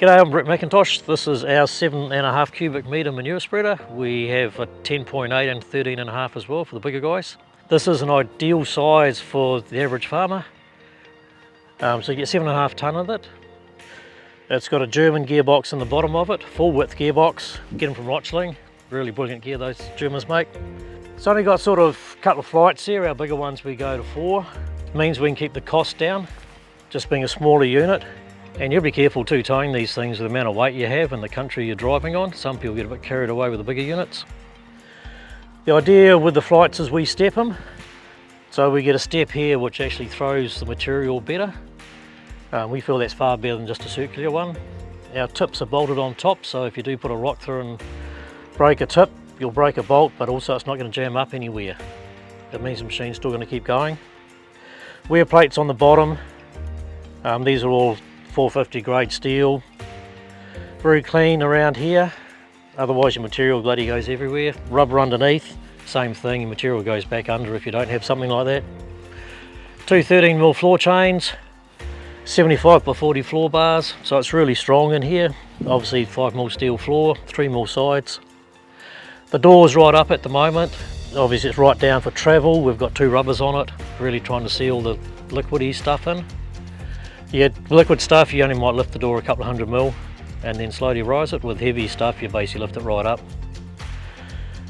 G'day, I'm McIntosh. This is our 7.5 cubic metre manure spreader. We have a 10.8 and 13.5 as well for the bigger guys. This is an ideal size for the average farmer. So you get 7.5 tonne of it. It's got a German gearbox in the bottom of it, full width gearbox, get them from Rochling. Really brilliant gear those Germans make. It's only got sort of a couple of flights here. Our bigger ones we go to 4. It means we can keep the cost down, just being a smaller unit. And you'll be careful too towing these things with the amount of weight you have and the country you're driving on. Some people get a bit carried away with the bigger units. The idea with the flights is we step them. So we get a step here which actually throws the material better. We feel that's far better than just a circular one. Our tips are bolted on top, so if you do put a rock through and break a tip, you'll break a bolt, but also it's not going to jam up anywhere. That means the machine's still going to keep going. Wear plates on the bottom. These are all 450 grade steel. Very clean around here, otherwise your material bloody goes everywhere. Rubber underneath, same thing, your material goes back under if you don't have something like that. Two 13mm floor chains, 75 by 40 floor bars, so it's really strong in here. Obviously 5mm steel floor, 3mm sides. The door's right up at the moment. Obviously it's right down for travel. We've got 2 rubbers on it, really trying to seal the liquidy stuff in. Yeah, liquid stuff you only might lift the door a couple of 100mm and then slowly rise it. With heavy stuff you basically lift it right up.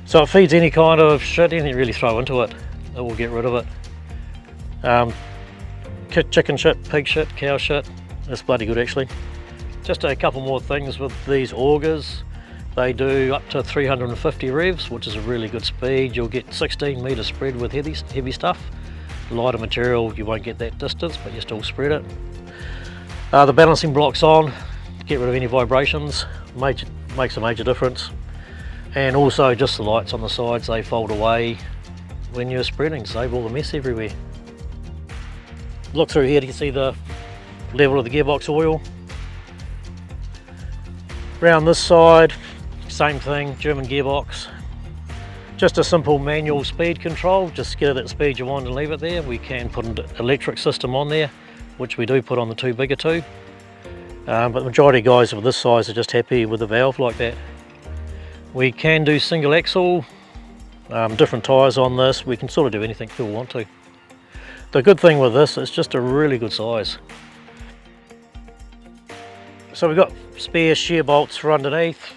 So it feeds any kind of shit, anything you really throw into it, it will get rid of it. Chicken shit, pig shit, cow shit, it's bloody good actually. Just a couple more things with these augers. They do up to 350 revs, which is a really good speed. You'll get 16 metre spread with heavy stuff. Lighter material you won't get that distance, but you still spread it. The balancing block's on, get rid of any vibrations, makes a major difference. And also just the lights on the sides, they fold away when you're spreading, save all the mess everywhere. Look through here to see the level of the gearbox oil. Around this side, same thing, German gearbox. Just a simple manual speed control, just get it at the speed you want and leave it there. We can put an electric system on there, which we do put on the 2 bigger 2. But the majority of guys with this size are just happy with the valve like that. We can do single axle, different tyres on this. We can sort of do anything people want to. The good thing with this, it's just a really good size. So we've got spare shear bolts for underneath.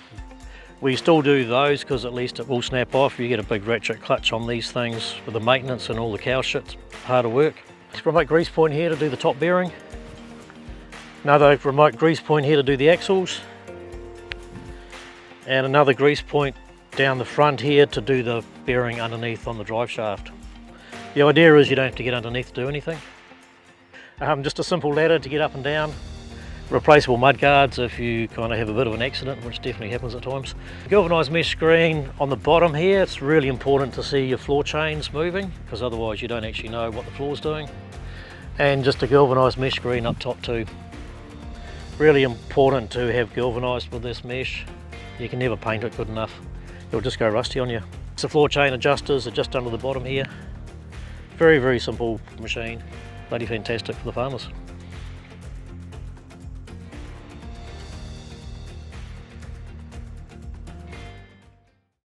We still do those because at least it will snap off. You get a big ratchet clutch on these things for the maintenance and all the cow shit's harder work. Remote grease point here to do the top bearing. Another remote grease point here to do the axles. And another grease point down the front here to do the bearing underneath on the drive shaft. The idea is you don't have to get underneath to do anything. Just a simple ladder to get up and down. Replaceable mud guards if you kind of have a bit of an accident, which definitely happens at times. Galvanised mesh screen on the bottom here. It's really important to see your floor chains moving, because otherwise you don't actually know what the floor's doing. And just a galvanised mesh screen up top too. Really important to have galvanised with this mesh. You can never paint it good enough. It'll just go rusty on you. The floor chain adjusters are just under the bottom here. Very, very simple machine. Bloody fantastic for the farmers.